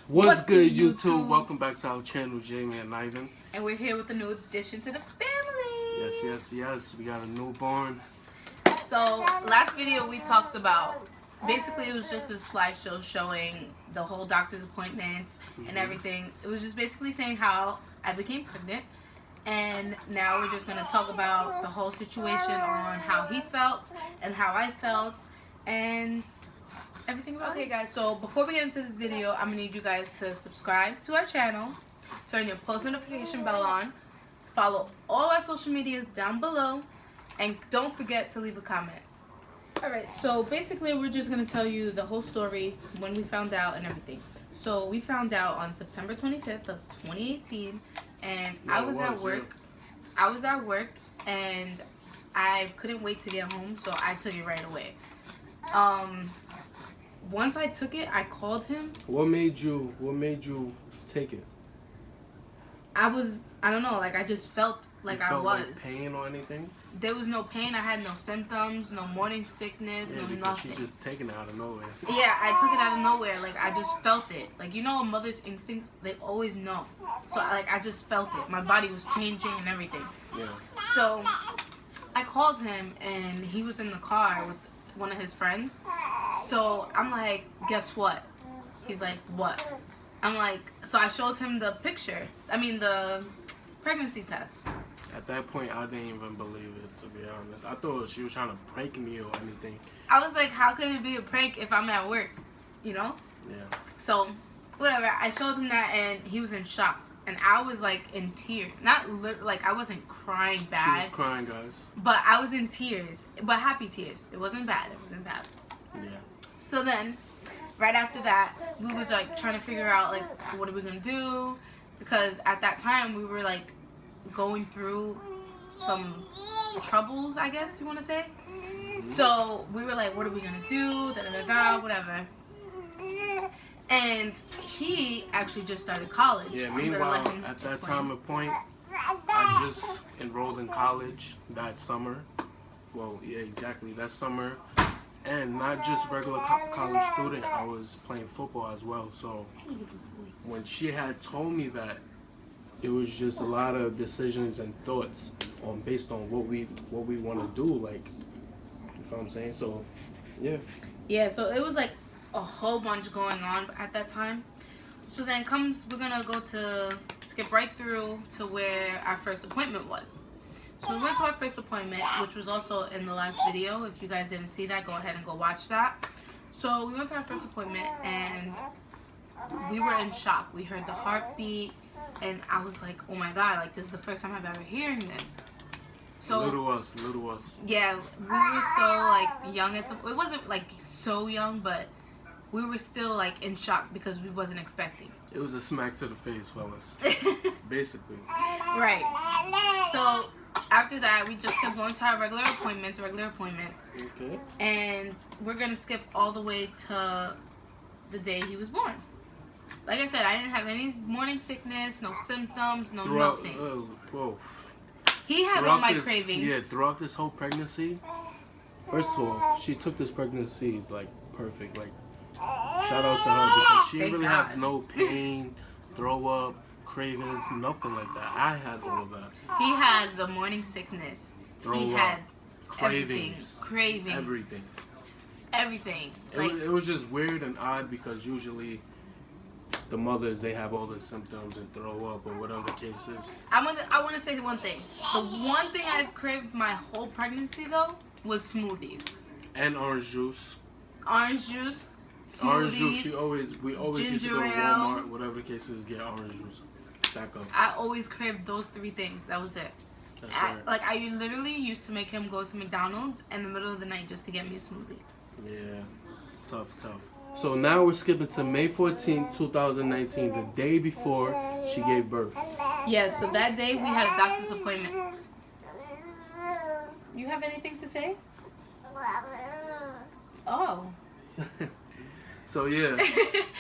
What's good, YouTube? Welcome back to our channel, Jaimy and Ivan. And we're here with a new addition to the family. Yes. We got a newborn. So, last video we talked about, basically it was just a slideshow showing the whole doctor's appointments and everything. It was just basically saying how I became pregnant. And now we're just going to talk about the whole situation on how he felt and how I felt and everything about it. Okay guys, so before we get into this video, I'm going to need you guys to subscribe to our channel, turn your post notification bell on, follow all our social medias down below, and don't forget to leave a comment. Alright, so basically we're just going to tell you the whole story, when we found out and everything. So we found out on September 25th of 2018, and I was at work. I was at work and I couldn't wait to get home, so I took it right away. Once I took it, I called him. What made you take it? I don't know, like I just felt like I was. Like pain or anything? There was no pain. I had no symptoms, no morning sickness, no nothing. She just taken it out of nowhere. Yeah, I took it out of nowhere. Like I just felt it. Like, you know, a mother's instinct, they always know. So I just felt it. My body was changing and everything. Yeah. So I called him and he was in the car with one of his friends. So I'm like, guess what? He's like, what? I'm like, so I showed him the picture. I mean, the pregnancy test. At that point, I didn't even believe it, to be honest. I thought she was trying to prank me or anything. I was like, how could it be a prank if I'm at work? You know? Yeah. So, whatever. I showed him that and he was in shock. And I was like in tears. Not like I wasn't crying bad. She was crying, guys. But I was in tears. But happy tears. It wasn't bad. It wasn't bad. Yeah. So then, right after that, we was like trying to figure out like what are we gonna do, because at that time we were like going through some troubles, I guess you want to say. So we were like, what are we gonna do? Whatever. And he actually just started college. Yeah. Meanwhile, at that time of point, I just enrolled in college that summer. Well, yeah, exactly that summer. And not just regular college student, I was playing football as well. So when she had told me that, it was just a lot of decisions and thoughts based on what we want to do. Like, you feel what I'm saying? So, yeah. Yeah. So it was like a whole bunch going on at that time. So then we're gonna skip right through to where our first appointment was. So we went to our first appointment, which was also in the last video. If you guys didn't see that, go ahead and go watch that. So we went to our first appointment and we were in shock. We heard the heartbeat and I was like, oh my God, like this is the first time I've ever hearing this. So little us. Yeah, we were so like young it wasn't like so young, but we were still like in shock because we wasn't expecting. It was a smack to the face, fellas. Basically. Right. So after that, we just kept going to our regular appointments. Okay. And we're going to skip all the way to the day he was born. Like I said, I didn't have any morning sickness, no symptoms, nothing. He had all my cravings. Yeah, throughout this whole pregnancy, first of all, she took this pregnancy, like, perfect. Like, shout out to her because she didn't really have no pain, throw up, cravings, nothing like that. I had all of that. He had the morning sickness. He had cravings, everything. It was just weird and odd because usually the mothers, they have all the symptoms and throw up or whatever the case is. I want to say one thing. The one thing I craved my whole pregnancy though was smoothies and orange juice. Orange juice. Smoothies, orange juice. We always used to go to Walmart, whatever the case is, get orange juice. Back up. I always craved those three things. That was it. That's right. Like I literally used to make him go to McDonald's in the middle of the night just to get me a smoothie. Yeah, tough. So now we're skipping to May 14, 2019, the day before she gave birth. Yeah, so that day we had a doctor's appointment. You have anything to say? Oh. So yeah,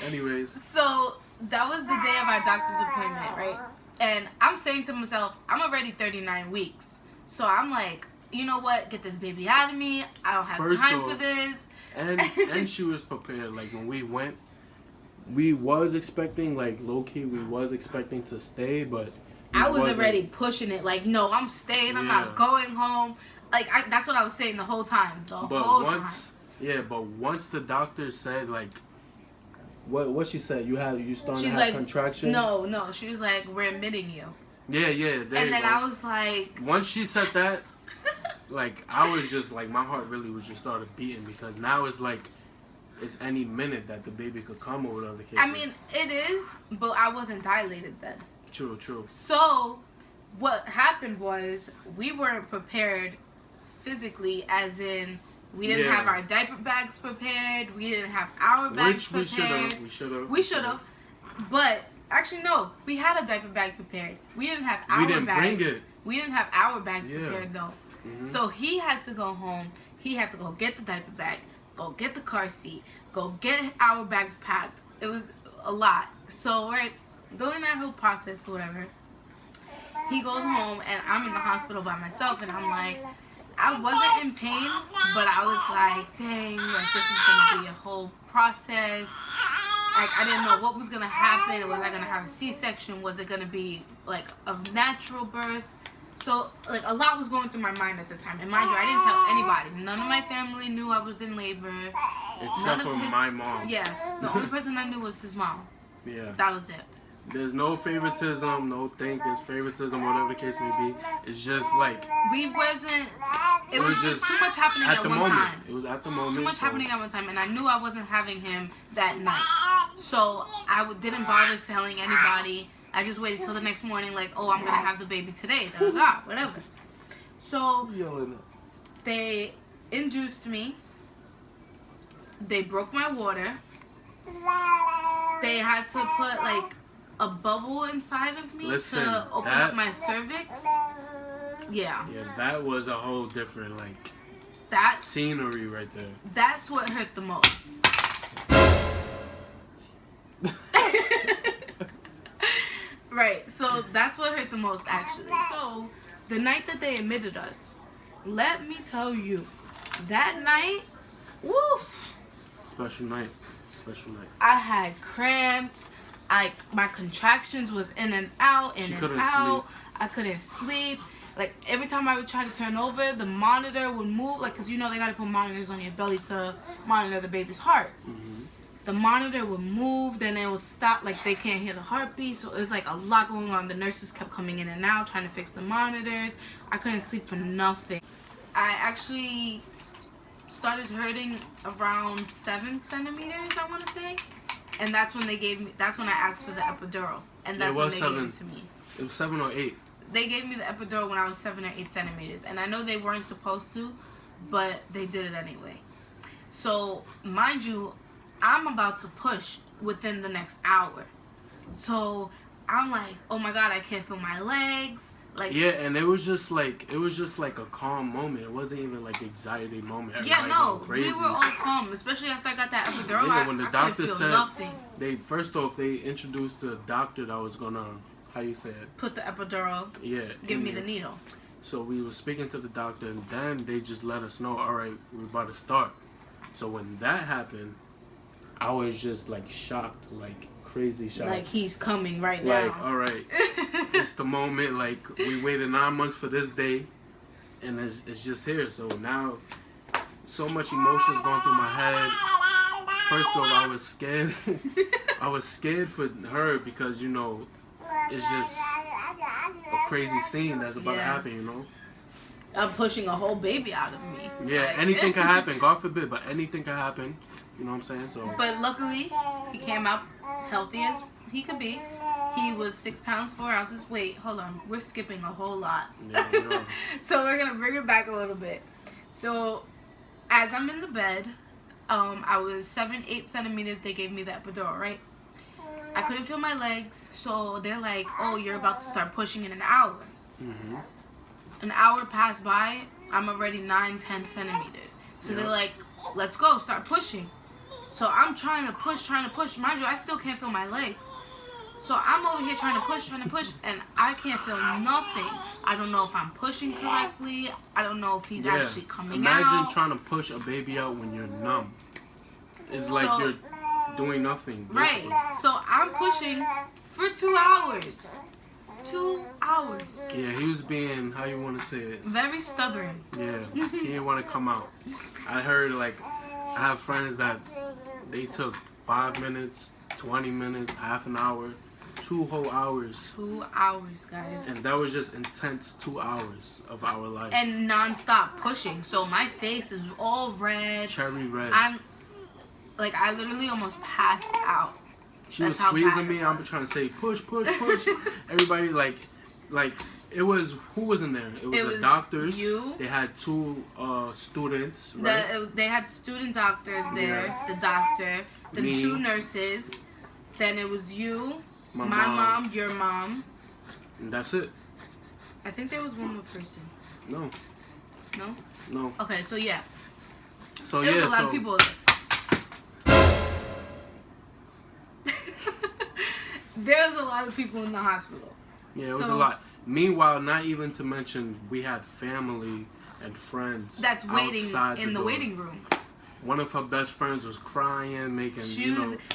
anyways. So that was the day of our doctor's appointment, right? And I'm saying to myself, I'm already 39 weeks. So I'm like, you know what? Get this baby out of me. I don't have time for this. And she was prepared. Like when we went, we was expecting, like, low-key, we was expecting to stay, but I was already pushing it. Like, no, I'm staying. I'm not going home. Like, that's what I was saying the whole time. But once the doctor said, like, what she said, you starting to have like, contractions? No. She was like, we're admitting you. Yeah. And then I was like... Once she said that, like, I was just, like, my heart really was just started beating, because now it's like, it's any minute that the baby could come or whatever the case is. I mean, it is, but I wasn't dilated then. True. So, what happened was, we weren't prepared physically, as in, we didn't have our diaper bags prepared, we didn't have our bags prepared. We should have. But, actually, no, we had a diaper bag prepared. We didn't have our bags. We didn't bring it. We didn't have our bags prepared, though. Mm-hmm. So, he had to go home. He had to go get the diaper bag, go get the car seat, go get our bags packed. It was a lot. So, we're doing that whole process or whatever. He goes home, and I'm in the hospital by myself, and I'm like, I wasn't in pain, but I was like, dang, like, this is going to be a whole process. Like, I didn't know what was going to happen. Was I going to have a C-section? Was it going to be, like, a natural birth? So, like, a lot was going through my mind at the time. And mind you, I didn't tell anybody. None of my family knew I was in labor. Except for my mom. Yeah. The only person I knew was his mom. Yeah. That was it. There's no favoritism, no favoritism, whatever the case may be. It's just like... It was just too much happening at one time. It was at the moment. Too much happening at one time. And I knew I wasn't having him that night. So, I didn't bother telling anybody. I just waited till the next morning, like, oh, I'm going to have the baby today, whatever. So, they induced me. They broke my water. They had to put, like, a bubble inside of me to open up my cervix. Yeah. Yeah, that was a whole different, like, scenery right there. That's what hurt the most. Right, so that's what hurt the most, actually. So, the night that they admitted us, let me tell you, that night, woof. Special night. I had cramps. My contractions was in and out, Sleep. I couldn't sleep. Like, every time I would try to turn over, the monitor would move. Like, because, you know, they got to put monitors on your belly to monitor the baby's heart. Mm-hmm. The monitor would move, then it would stop, like they can't hear the heartbeat. So it was like a lot going on. The nurses kept coming in and out trying to fix the monitors. I couldn't sleep for nothing. I actually started hurting around 7 centimeters, I want to say. And that's when I asked for the epidural. And that's when they gave it to me. It was 7 or 8. They gave me the epidural when I was 7 or 8 centimeters. And I know they weren't supposed to, but they did it anyway. So, mind you, I'm about to push within the next hour. So I'm like, oh my God, I can't feel my legs. Like, yeah, and it was just like a calm moment. It wasn't even like anxiety moment. Everybody we were all calm, especially after I got that epidural. Yeah, when the doctor said nothing. They introduced the doctor that was gonna, how you say it? Put the epidural. Yeah. Give me the needle. So we were speaking to the doctor, and then they just let us know, all right, we're about to start. So when that happened, I was just like shocked, like crazy shocked. Like he's coming right now. Like, all right, it's the moment. Like we waited 9 months for this day, and it's just here. So now, so much emotions going through my head. First off, I was scared. I was scared for her because, you know, it's just a crazy scene that's about to happen. You know. I'm pushing a whole baby out of me. Yeah, like, anything can happen. God forbid, but anything can happen. You know what I'm saying? So. But luckily, he came out healthy as he could be. He was 6 pounds 4 ounces. Wait, hold on. We're skipping a whole lot. Yeah. So we're gonna bring it back a little bit. So, as I'm in the bed, I was 7-8 centimeters. They gave me the epidural, right? I couldn't feel my legs, so they're like, "Oh, you're about to start pushing in an hour." Mm-hmm. An hour passed by. I'm already 9-10 centimeters. So they're like, "Let's go, start pushing." So I'm trying to push. Mind you, I still can't feel my legs. So I'm over here trying to push, and I can't feel nothing. I don't know if I'm pushing correctly. I don't know if he's actually coming out. Imagine trying to push a baby out when you're numb. It's like you're doing nothing. Right. Basically. So I'm pushing for 2 hours. 2 hours. Yeah, he was being, how you want to say it? Very stubborn. Yeah, he didn't want to come out. I heard, like, I have friends that they took 5 minutes, 20 minutes, half an hour, 2 whole hours. 2 hours, guys. And that was just intense 2 hours of our life. And non-stop pushing. So my face is all red. Cherry red. I literally almost passed out. She was squeezing me. I'm trying to say, push, push, push. Everybody, like, it was, who was in there? It was the doctors. You. They had 2 students, right? They had student doctors there. Yeah. The doctor. The me. 2 nurses. Then it was you. My mom, your mom. And that's it. I think there was one more person. No. No? No. Okay, so yeah. So there yeah, was a lot of people. There was a lot of people in the hospital. Yeah, it was a lot. Meanwhile, not even to mention, we had family and friends that's waiting in the door. waiting room. One of her best friends was crying, making,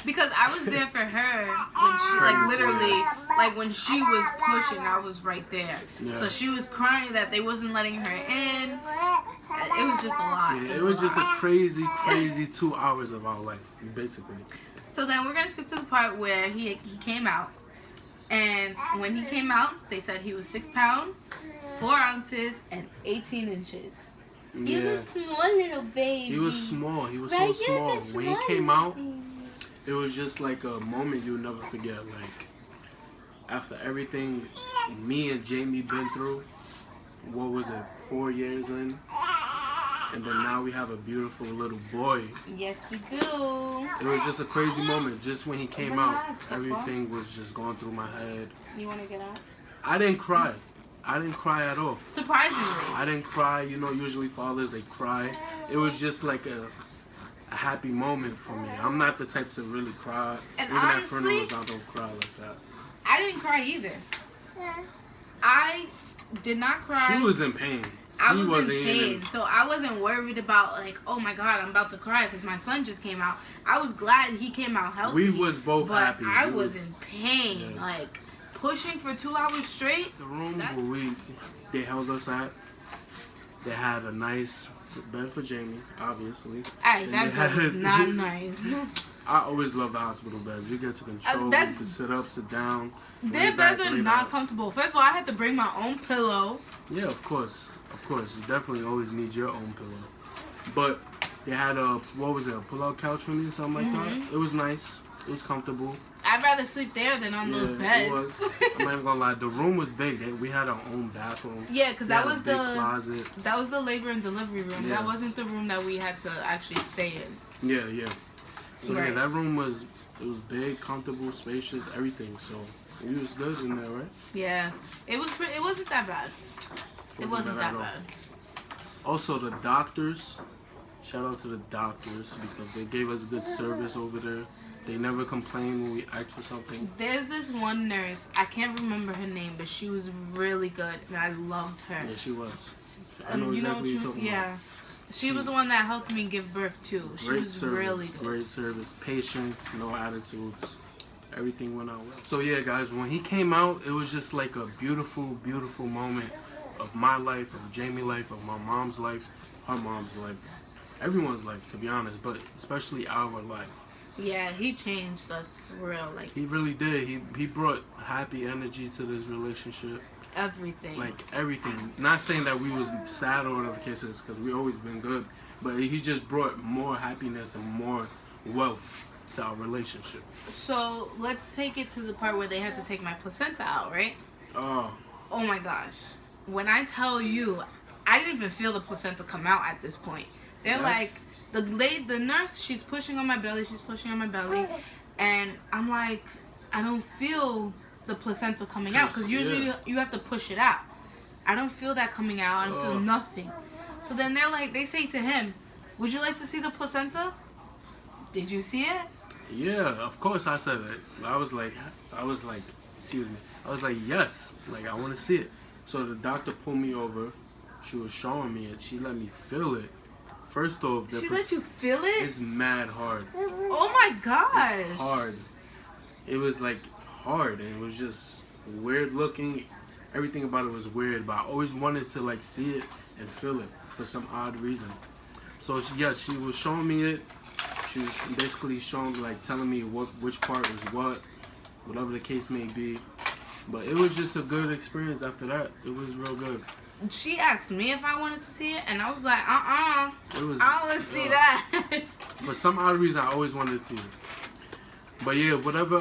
because I was there for her when she, like, literally, like, when she was pushing, I was right there. Yeah. So she was crying that they wasn't letting her in. It was just a lot. Yeah, it was just a crazy, crazy 2 hours of our life, basically. So then we're going to skip to the part where he came out. And when he came out, they said he was 6 pounds, 4 ounces, and 18 inches. Yeah. He was a small little baby. He was small. He was so small. When he came out, it was just like a moment you'll never forget. Like, after everything me and Jaimy been through, what was it, 4 years in? And then now we have a beautiful little boy. Yes, we do. It was just a crazy moment. Just when he came out, everything was just going through my head. You want to get out? I didn't cry. I didn't cry at all. Surprisingly. I didn't cry. You know, usually fathers, they cry. It was just like a happy moment for me. I'm not the type to really cry. And even honestly, at funerals, I don't cry like that. I didn't cry either. I did not cry. She was in pain. I was in pain, so I wasn't worried about, like, oh my God, I'm about to cry because my son just came out. I was glad he came out healthy. We was both happy. I was in pain, like, pushing for 2 hours straight. The room where they held us at, they had a nice bed for Jaimy, obviously. Hey, that bed was not nice. I always love the hospital beds. You get to control. You can sit up, sit down. Their beds are not comfortable. First of all, I had to bring my own pillow. Yeah, of course. Of course. You definitely always need your own pillow. But they had a pull-out couch for me or something like that. It was nice. It was comfortable. I'd rather sleep there than on those beds. It was. I'm not even gonna lie. The room was big. We had our own bathroom. Yeah, because that was the closet. That was the labor and delivery room. Yeah. That wasn't the room that we had to actually stay in. Yeah, yeah. So yeah, that room was big, comfortable, spacious, everything. So it was good in there, right? Yeah, it was. It wasn't that bad. It wasn't that bad. Also, the doctors. Shout out to the doctors because they gave us good service over there. They never complained when we asked for something. There's this one nurse, I can't remember her name, but she was really good, and I loved her. Yeah, she was. I know exactly what you're talking about. She was the one that helped me give birth too. She was really good. Great service, patience, no attitudes. Everything went out well. So yeah, guys, when he came out, it was just like a beautiful, beautiful moment of my life, of Jaimy's life, of my mom's life, her mom's life, everyone's life, to be honest, but especially our life. Yeah, he changed us for real. Like, he really did. He brought happy energy to this relationship. Everything. Like everything. Not saying that we was sad or whatever the case is, because we always been good, but he just brought more happiness and more wealth to our relationship. So let's take it to the part where they had to take my placenta out, right? Oh my gosh. When I tell you, I didn't even feel the placenta come out at this point. They're like, the nurse, she's pushing on my belly, and I'm like, I don't feel the placenta coming out, because usually you have to push it out. I don't feel that coming out. I don't feel nothing. So then they're like, they say to him, would you like to see the placenta? Did you see it? Yeah, of course I said that. I was like, excuse me. I was like, yes, like I want to see it. So the doctor pulled me over. She was showing me it. She let me feel it First off, she let you feel it? It's mad hard. Oh my gosh. It's hard. It was like hard, and it was just weird looking. Everything about it was weird, but I always wanted to like see it and feel it for some odd reason. So she was showing me it. She was basically showing me, like, telling me which part was what, whatever the case may be. But it was just a good experience after that. It was real good. She asked me if I wanted to see it, and I was like, I don't want to see that. For some odd reason, I always wanted to see it. But yeah, whatever.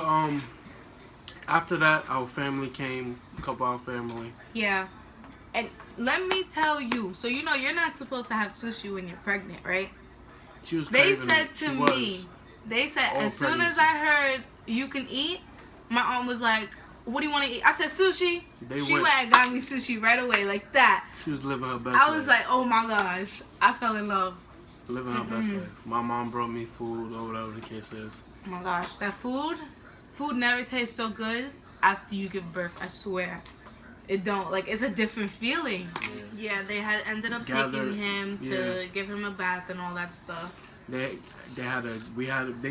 After that, our family came, a couple of our family. Yeah. And let me tell you, so you know you're not supposed to have sushi when you're pregnant, right? She was They craving said it. to me, they said as soon as I heard you can eat, my aunt was like, what do you want to eat? I said sushi. She went and got me sushi right away, like that. She was living her best life. I was like, oh my gosh, I fell in love. Living her best life. My mom brought me food or whatever the case is. Oh my gosh, that food never tastes so good after you give birth, I swear. It don't. Like, it's a different feeling. Yeah, they had ended up taking him to give him a bath and all that stuff. They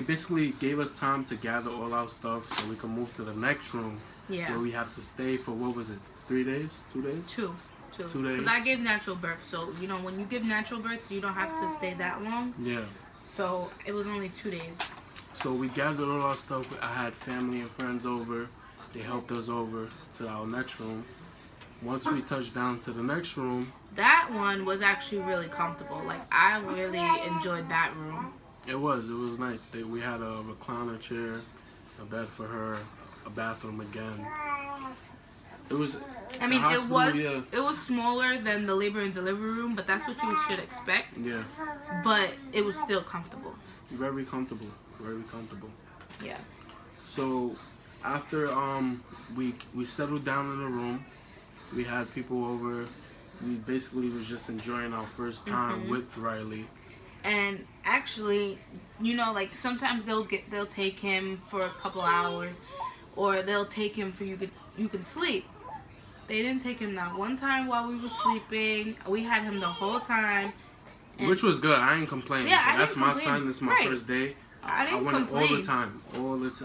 basically gave us time to gather all our stuff so we can move to the next room. Yeah. Where we have to stay for, what was it, 3 days? 2 days? 2 days. Because I gave natural birth, so you know when you give natural birth, you don't have to stay that long. Yeah. So it was only 2 days. So we gathered all our stuff. I had family and friends over. They helped us over to our next room. Once we touched down to the next room, that one was actually really comfortable. Like, I really enjoyed that room. It was nice. We had a recliner chair, a bed for her, a bathroom again. It was. I mean, it was smaller than the labor and delivery room, but that's what you should expect. Yeah. But it was still comfortable. Very comfortable. Very comfortable. Yeah. So after we settled down in the room, we had people over. We basically was just enjoying our first time with Riley. And actually, you know, like sometimes they'll take him for a couple hours, or they'll take him for you can sleep. They didn't take him that one time while we were sleeping. We had him the whole time. Which was good. I ain't complaining. Yeah, That's my son. This is my first day. I went complain. all the time.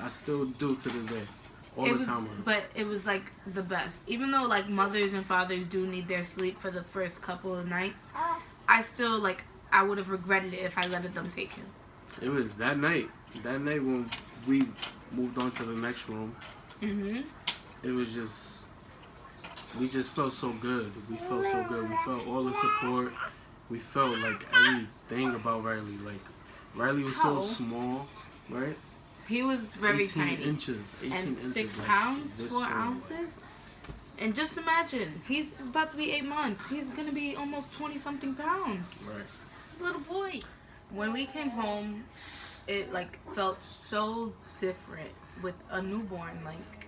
I still do to this day. But it was like the best. Even though like mothers and fathers do need their sleep for the first couple of nights, I still like I would have regretted it if I let them take him. It was that night when we moved on to the next room. It was we just felt so good. We felt so good. We felt all the support. We felt like everything about Riley. Like Riley was so small, right? He was very 18 tiny. Inches, 18 and inches. 6 like pounds, 4 ounces. And just imagine, he's about to be 8 months. He's going to be almost 20-something pounds. Right. This little boy. When we came home, it like felt so different with a newborn. Like,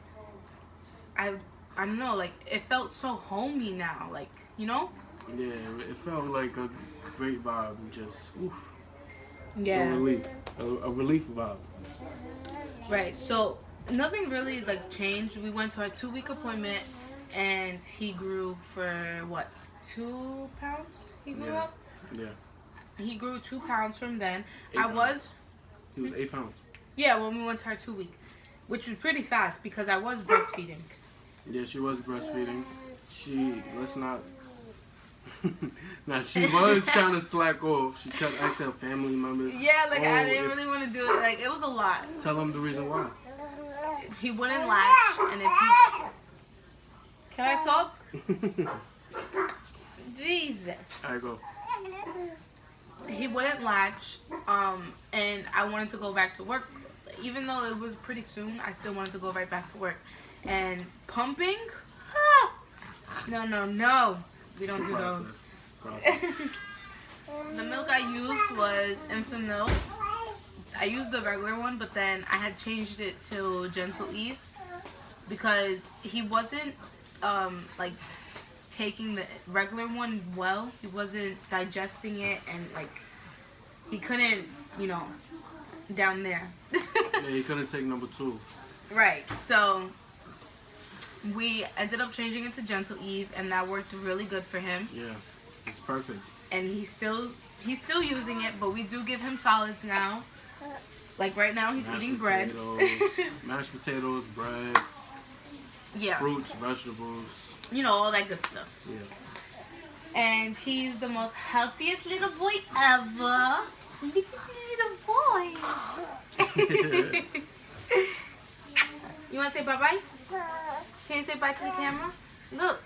I don't know, like it felt so homey now. Like, you know? Yeah, it felt like a great vibe. Just, oof. Yeah. So relief. A relief vibe. Right, so nothing really like changed. We went to our 2-week appointment and he grew for what, 2 pounds? He grew up? Yeah. He grew 2 pounds from then. He was 8 pounds. Yeah, when we went to our 2 week, which was pretty fast because I was breastfeeding. Yeah, she was breastfeeding. Now she was trying to slack off. She kept asking her family members. Yeah, like I didn't really want to do it. Like it was a lot. Tell them the reason why. He wouldn't latch, and if he can I talk? Jesus. I go. He wouldn't latch, and I wanted to go back to work. Even though it was pretty soon, I still wanted to go right back to work. And pumping? No. We don't do those. The milk I used was infant milk. I used the regular one, but then I had changed it to Gentle Ease because he wasn't like taking the regular one well. He wasn't digesting it, and like he couldn't, down there. Yeah, he couldn't take number 2. Right. So we ended up changing it to Gentle Ease, and that worked really good for him. Yeah, it's perfect. and he's still using it, but we do give him solids now. Like right now, he's eating bread. Mashed potatoes, bread. Yeah. Fruits, vegetables. You know, all that good stuff. Yeah. And he's the most healthiest little boy ever. Look at this little boy. You want to say bye-bye? Can you say bye to the camera? Look.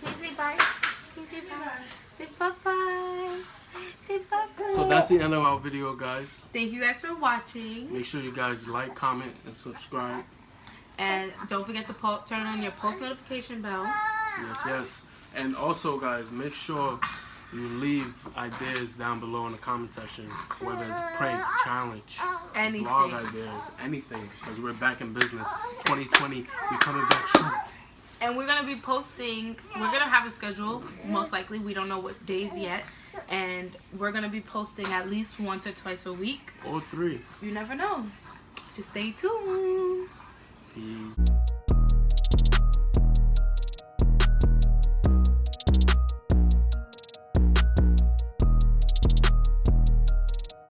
Can you say bye? Can you say bye? Say bye-bye. Say bye-bye. So that's the end of our video, guys. Thank you guys for watching. Make sure you guys like, comment, and subscribe. And don't forget to turn on your post notification bell. Yes, yes. And also, guys, make sure you leave ideas down below in the comment section, whether it's a prank, challenge, Anything. vlog ideas, anything, because we're back in business. 2020, we're coming back true. And we're going to be posting, we're going to have a schedule, most likely. We don't know what days yet. And we're going to be posting at least once or twice a week. Or 3. You never know. Just stay tuned.